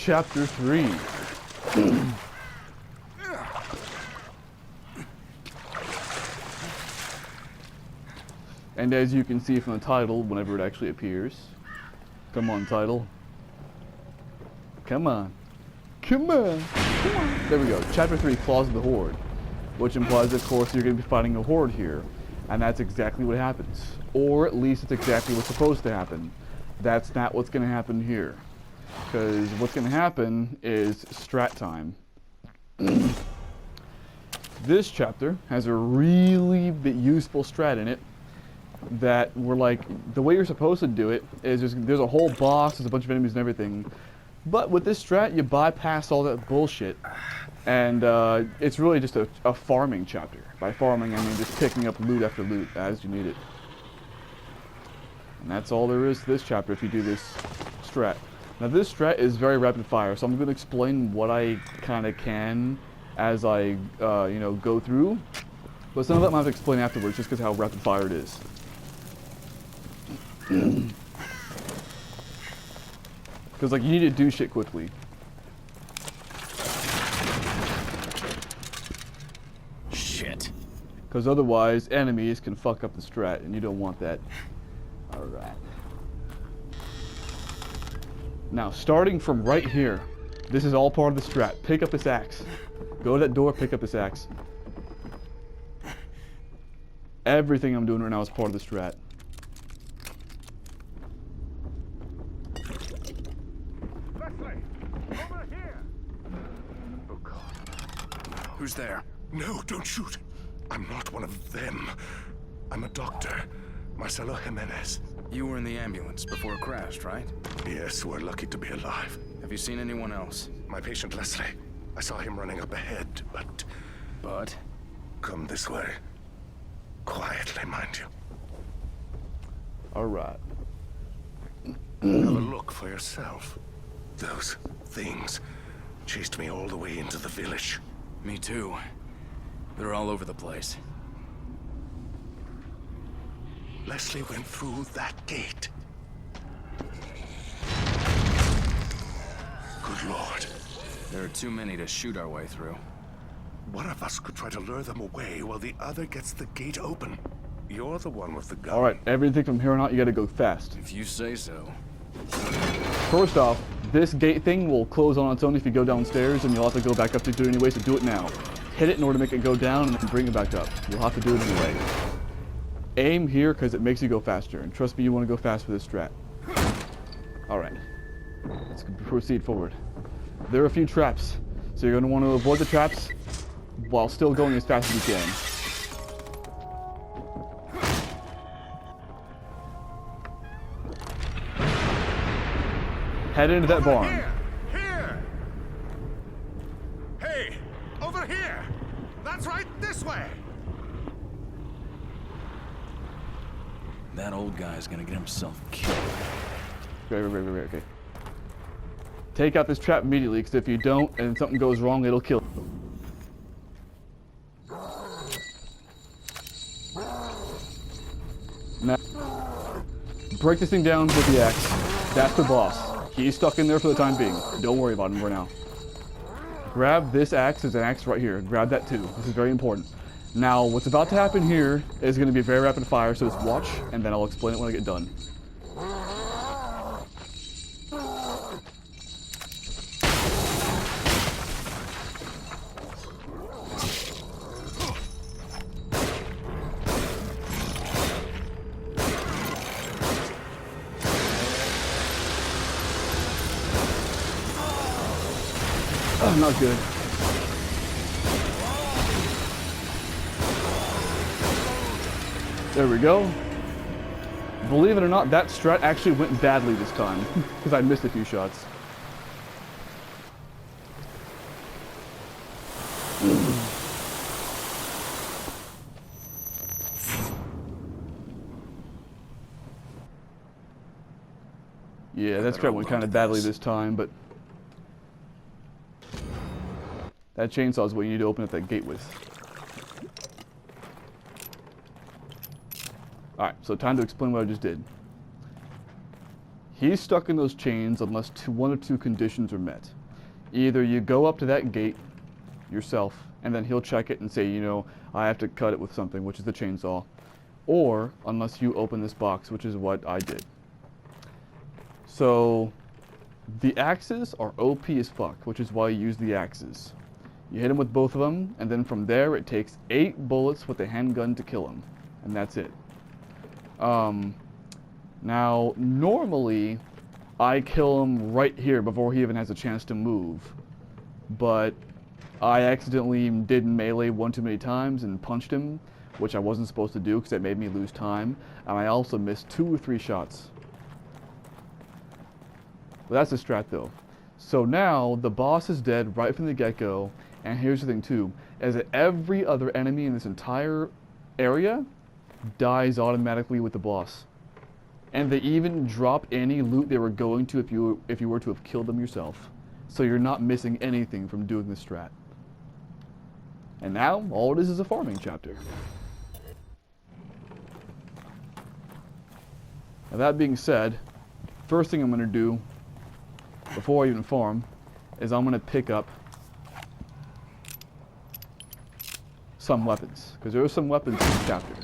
Chapter 3. And as you can see from the title, whenever it actually appears, come on, title. Come on. Come on. Come on. There we go. Chapter 3, Claws of the Horde. Which implies, of course, you're going to be fighting a horde here. And that's exactly what happens. Or at least it's exactly what's supposed to happen. That's not what's going to happen here. Because what's going to happen is strat time. This chapter has a really useful strat in it that we're like, the way you're supposed to do it is there's a whole boss, there's a bunch of enemies and everything. But with this strat, you bypass all that bullshit. And it's really just a farming chapter. By farming, I mean just picking up loot after loot as you need it. And that's all there is to this chapter if you do this strat. Now this strat is very rapid fire, so I'm going to explain what I kind of can as I, you know, go through. But some of that I have to explain afterwards just because how rapid fire it is. Because like you need to do shit quickly. Shit. Because otherwise enemies can fuck up the strat and you don't want that. Alright. Now starting from right here, this is all part of the strat. Pick up this axe. Go to that door, pick up this axe. Everything I'm doing right now is part of the strat. Who's there? No, don't shoot. I'm not one of them. I'm a doctor. Marcelo Jimenez. You were in the ambulance before it crashed, right? Yes, we're lucky to be alive. Have you seen anyone else? My patient Leslie. I saw him running up ahead, but... But? Come this way. Quietly, mind you. Alright. Have a look for yourself. Those things chased me all the way into the village. Me too. They're all over the place. Leslie went through that gate. Good Lord. There are too many to shoot our way through. One of us could try to lure them away while the other gets the gate open. You're the one with the gun. Alright, everything from here on out you gotta go fast. If you say so. First off, this gate thing will close on its own if you go downstairs, and you'll have to go back up to do it anyway, so do it now. Hit it in order to make it go down, and then bring it back up. You'll have to do it anyway. Aim here, because it makes you go faster, and trust me, you want to go fast with this strat. Alright. Let's proceed forward. There are a few traps, so you're going to want to avoid the traps while still going as fast as you can. Head into that barn. Here! Hey! Over here! That's right, this way! That old guy's gonna get himself killed. Okay. Take out this trap immediately, because if you don't and something goes wrong, it'll kill you. Now, break this thing down with the axe. That's the boss. He's stuck in there for the time being. Don't worry about him for now. Grab this axe. There's an axe right here. Grab that too. This is very important. Now, what's about to happen here is going to be very rapid fire, so just watch, and then I'll explain it when I get done. Oh, not good. There we go. Believe it or not, that strat actually went badly this time, because I missed a few shots. Yeah, that strat went kind of badly this time, but that chainsaw is what you need to open up that gate with. Alright, so time to explain what I just did. He's stuck in those chains unless one or two conditions are met. Either you go up to that gate yourself, and then he'll check it and say, you know, I have to cut it with something, which is the chainsaw. Or, unless you open this box, which is what I did. So, the axes are OP as fuck, which is why you use the axes. You hit him with both of them, and then from there it takes 8 bullets with the handgun to kill him. And that's it. Now, normally, I kill him right here before he even has a chance to move. But I accidentally did melee one too many times and punched him, which I wasn't supposed to do because it made me lose time. And I also missed 2 or 3 shots. But that's the strat though. So now, the boss is dead right from the get-go. And here's the thing too, is that every other enemy in this entire area dies automatically with the boss. And they even drop any loot they were going to if you were to have killed them yourself. So you're not missing anything from doing this strat. And now, all it is a farming chapter. Now that being said, first thing I'm going to do, before I even farm, is I'm going to pick up some weapons. Because there are some weapons in this chapter.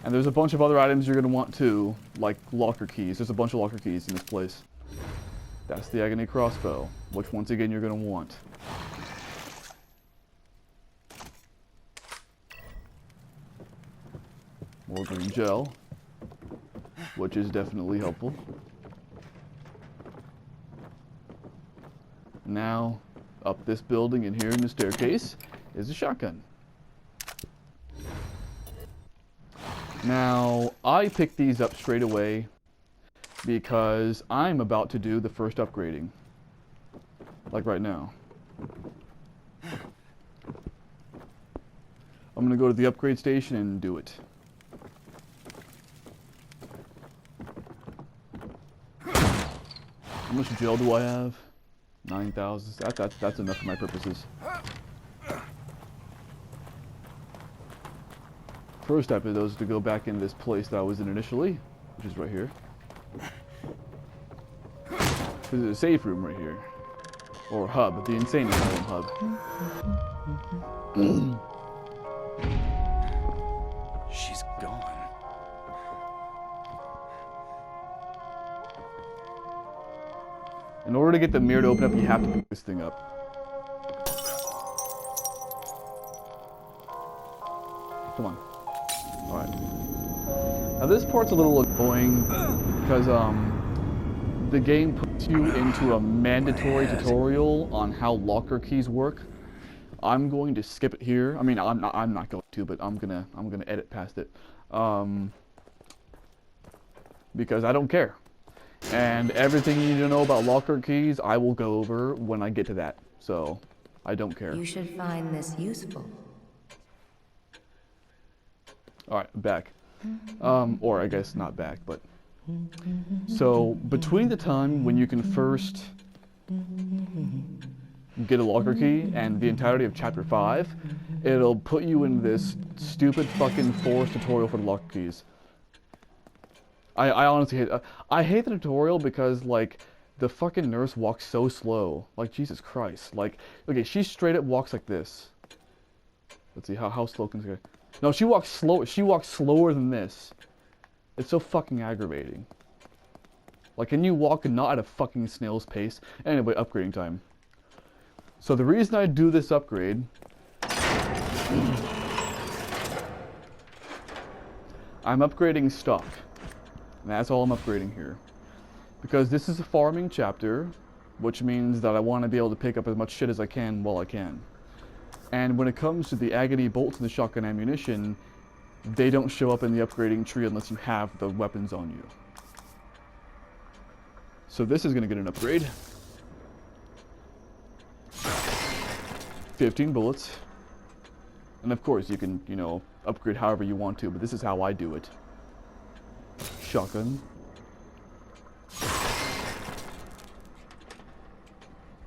And there's a bunch of other items you're going to want too, like locker keys. There's a bunch of locker keys in this place. That's the Agony Crossbow, which once again you're going to want. More green gel, which is definitely helpful. Now, up this building and here in the staircase is a shotgun. Now, I picked these up straight away because I'm about to do the first upgrading. Like right now. I'm gonna go to the upgrade station and do it. How much gel do I have? 9,000. That's enough for my purposes. First step of those is to go back in this place that I was in initially, which is right here. There's a safe room right here. Or hub, the insane asylum hub. She's gone. In order to get the mirror to open up, you have to pick this thing up. Come on. Alright. Now this part's a little annoying because the game puts you into a mandatory tutorial on how locker keys work. I'm going to skip it here. I mean, I'm not going to, but I'm gonna edit past it because I don't care. And everything you need to know about locker keys, I will go over when I get to that. So, I don't care. You should find this useful. Alright, back. Or I guess not back, but... So, between the time when you can first get a locker key and the entirety of Chapter 5, it'll put you in this stupid fucking forced tutorial for the locker keys. I honestly hate I hate the tutorial because, like, the fucking nurse walks so slow. Like, Jesus Christ. Like, okay, she straight up walks like this. Let's see, how slow can this go? No, she walks slow. She walks slower than this. It's so fucking aggravating. Like, can you walk not at a fucking snail's pace? Anyway, upgrading time. So the reason I do this upgrade... I'm upgrading stock. And that's all I'm upgrading here. Because this is a farming chapter, which means that I want to be able to pick up as much shit as I can while I can. And when it comes to the agony bolts and the shotgun ammunition, they don't show up in the upgrading tree unless you have the weapons on you. So this is going to get an upgrade. 15 bullets. And of course you can, you know, upgrade however you want to, but this is how I do it. Shotgun.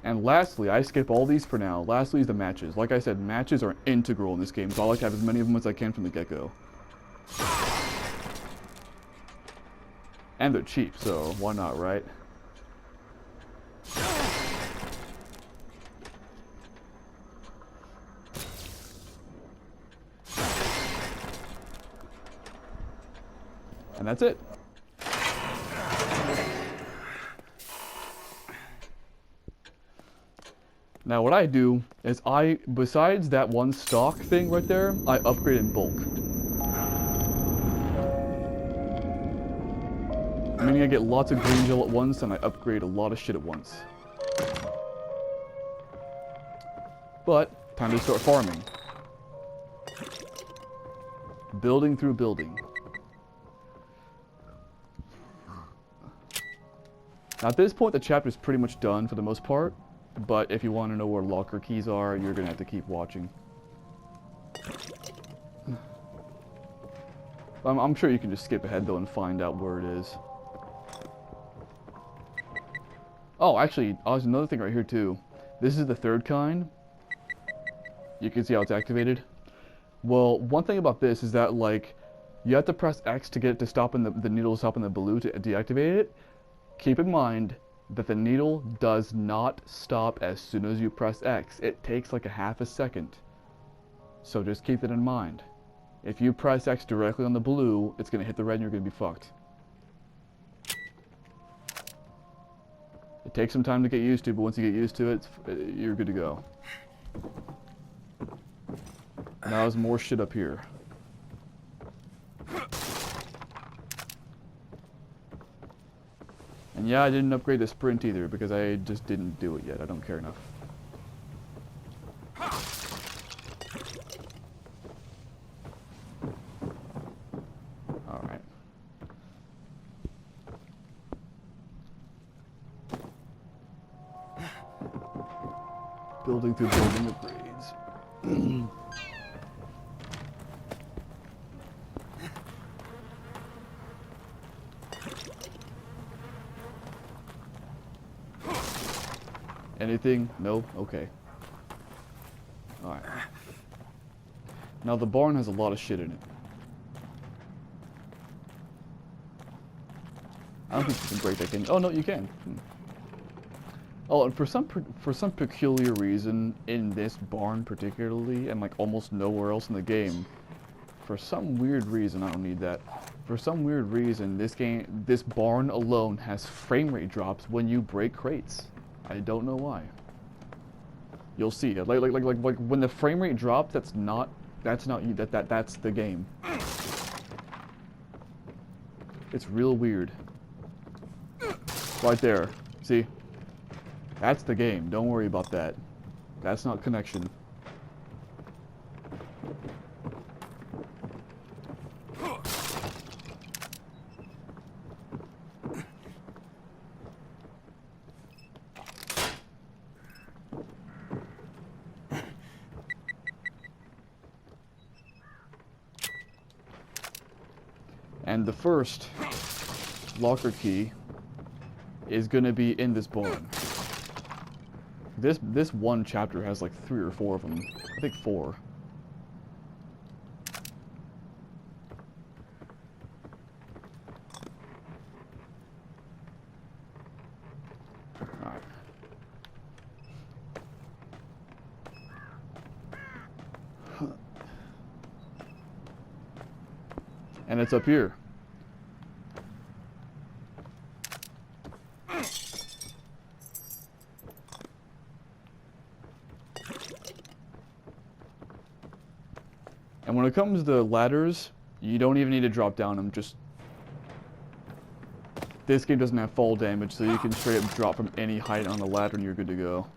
And lastly, I skip all these for now. Lastly is the matches. Like I said, matches are integral in this game, so I like to have as many of them as I can from the get-go. And they're cheap, so why not, right? And that's it. Now what I do is besides that one stock thing right there, I upgrade in bulk. Meaning I get lots of green gel at once and I upgrade a lot of shit at once. But, time to start farming. Building through building. Now at this point the chapter's pretty much done for the most part. But if you want to know where locker keys are, you're going to have to keep watching. I'm sure you can just skip ahead though and find out where it is. Oh, actually, there's another thing right here too. This is the third kind. You can see how it's activated. Well, one thing about this is that, like, you have to press X to get it to stop in the needle to stop in the blue to deactivate it. Keep in mind that the needle does not stop as soon as you press X. It takes like a half a second. So just keep that in mind. If you press X directly on the blue, it's going to hit the red and you're going to be fucked. It takes some time to get used to, but once you get used to it, you're good to go. Now there's more shit up here. And yeah, I didn't upgrade the sprint either because I just didn't do it yet. I don't care enough. Alright. Building through building upgrades. Anything? No? Okay. Alright. Now the barn has a lot of shit in it. I don't think you can break that in. Oh no, you can. Oh, and for some peculiar reason in this barn particularly, and like almost nowhere else in the game, for some weird reason, I don't need that. For some weird reason, this barn alone has frame rate drops when you break crates. I don't know why. You'll see. Like when the frame rate drops, that's not you. That's the game. It's real weird. Right there. See? That's the game. Don't worry about that. That's not connection. And the first locker key is going to be in this barn. This one chapter has like 3 or 4 of them. I think 4. Alright. And it's up here. And when it comes to ladders, you don't even need to drop down them. Just this game doesn't have fall damage, so you can straight up drop from any height on the ladder and you're good to go.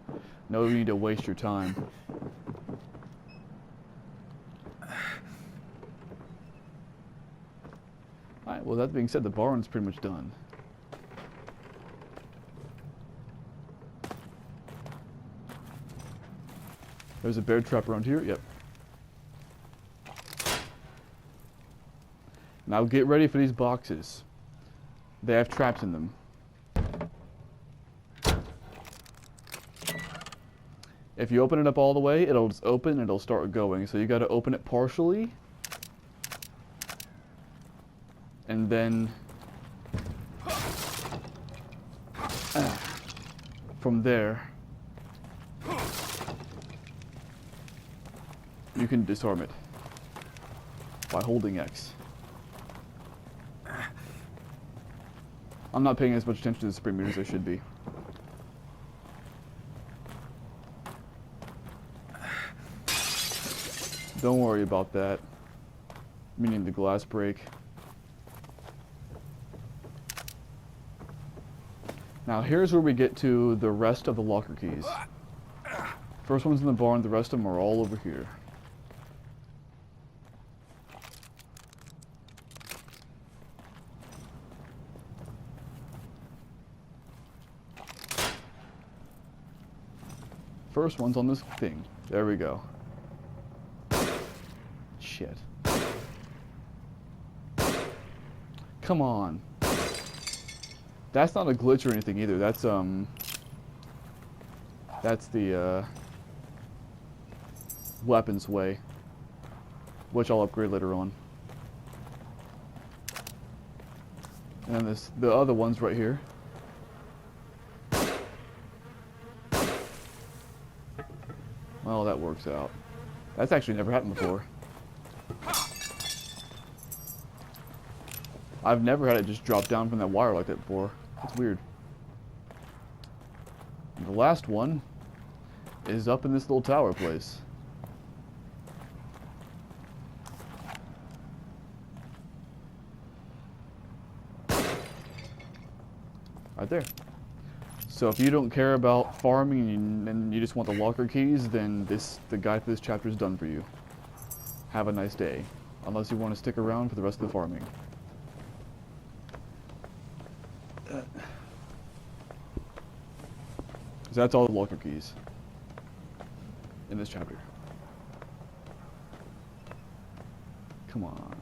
No need to waste your time. Alright, well that being said, the barn's pretty much done. There's a bear trap around here, yep. Now get ready for these boxes. They have traps in them. If you open it up all the way, it'll just open and it'll start going. So you gotta open it partially. And then from there, you can disarm it by holding X. I'm not paying as much attention to the sprint meter as I should be. Don't worry about that. Meaning the glass break. Now here's where we get to the rest of the locker keys. First one's in the barn, the rest of them are all over here. First one's on this thing. There we go. Shit. Come on. That's not a glitch or anything either. That's the weapons way, which I'll upgrade later on. And then the other one's right here. Well, that works out. That's actually never happened before. I've never had it just drop down from that wire like that before. It's weird. And the last one is up in this little tower place. Right there. So if you don't care about farming and you just want the locker keys, then the guide for this chapter is done for you. Have a nice day. Unless you want to stick around for the rest of the farming. So that's all the locker keys in this chapter. Come on.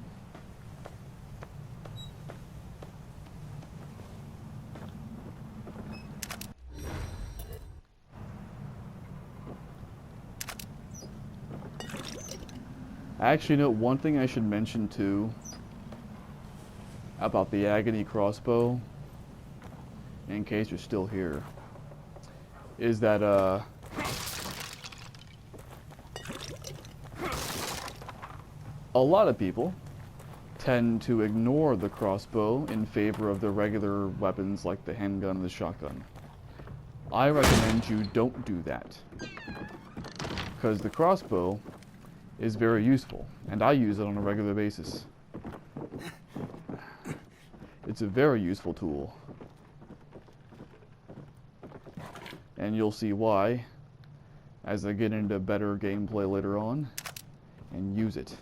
Actually, no, one thing I should mention too about the Agony crossbow, in case you're still here, is that a lot of people tend to ignore the crossbow in favor of the regular weapons like the handgun and the shotgun. I recommend you don't do that, because the crossbow is very useful, and I use it on a regular basis. It's a very useful tool. And you'll see why as I get into better gameplay later on and use it.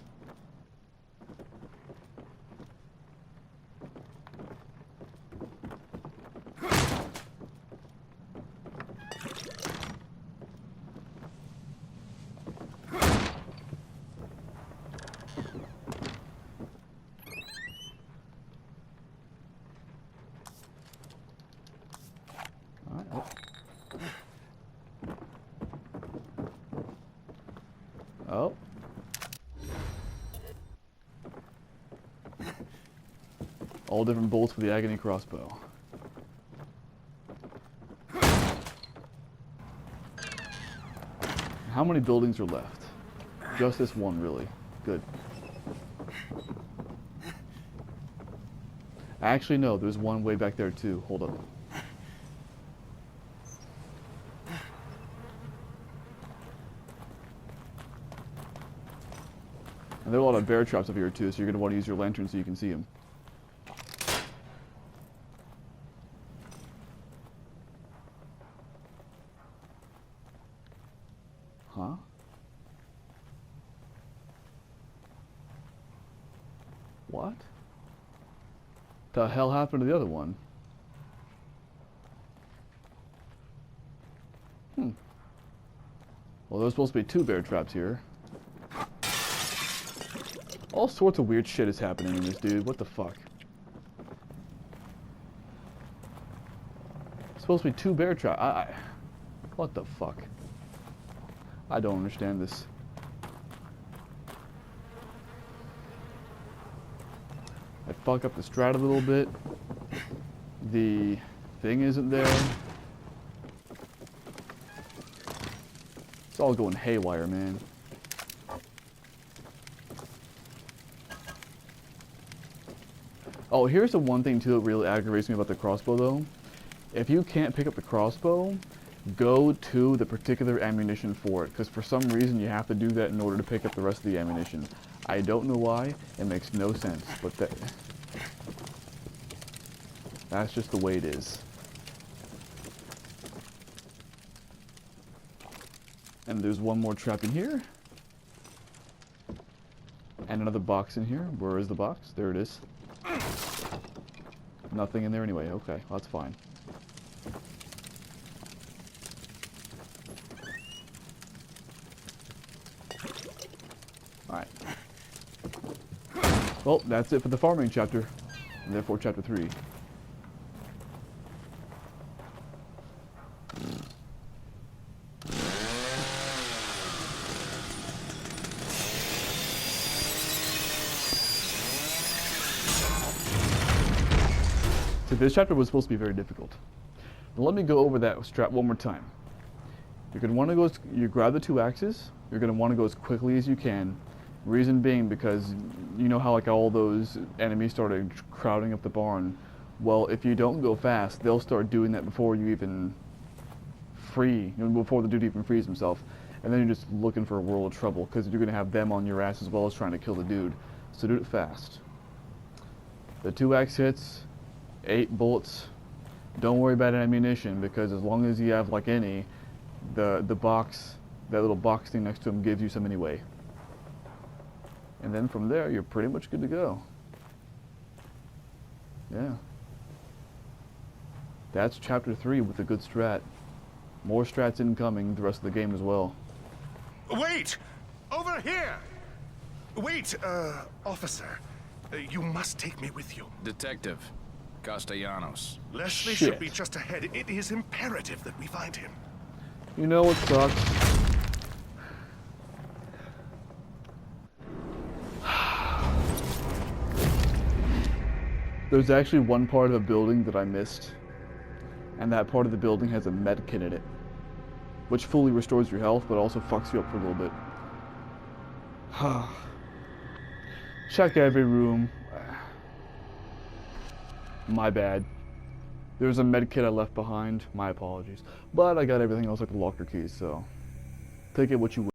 Oh. All different bolts for the Agony crossbow. How many buildings are left? Just this one, really. Good. Actually, no, there's one way back there too. Hold up. And there are a lot of bear traps up here too, so you're going to want to use your lantern so you can see them. Huh? What? The hell happened to the other one? Well, there's supposed to be 2 bear traps here. All sorts of weird shit is happening in this, dude. What the fuck? Supposed to be 2 bear traps. What the fuck? I don't understand this. I fuck up the strat a little bit. The thing isn't there. all going haywire, man. Oh, here's the one thing too that really aggravates me about the crossbow though. If you can't pick up the crossbow, go to the particular ammunition for it, because for some reason you have to do that in order to pick up the rest of the ammunition. I don't know why, it makes no sense, but that's just the way it is. And there's one more trap in here. And another box in here. Where is the box? There it is. Nothing in there anyway. Okay, well, that's fine. Alright. Well, that's it for the farming chapter. And therefore chapter 3. So this chapter was supposed to be very difficult. Now let me go over that strat one more time. You're going to want to go, you grab the 2 axes, you're going to want to go as quickly as you can. Reason being because you know how like all those enemies started crowding up the barn. Well, if you don't go fast, they'll start doing that before you even before the dude even frees himself. And then you're just looking for a world of trouble because you're going to have them on your ass as well as trying to kill the dude. So do it fast. The 2 axe hits, 8 bullets. Don't worry about ammunition because as long as you have like any, the box, that little box thing next to him gives you some anyway. And then from there, you're pretty much good to go. Yeah. That's chapter 3 with a good strat. More strats incoming the rest of the game as well. Wait! Over here! Wait, officer. You must take me with you. Detective Castellanos. Leslie Shit. should be just ahead. It is imperative that we find him. You know what sucks? There's actually one part of a building that I missed. And that part of the building has a med kit in it. Which fully restores your health, but also fucks you up for a little bit. Check every room. My bad. There's a med kit I left behind. My apologies. But I got everything else like the locker keys, so take it what you will.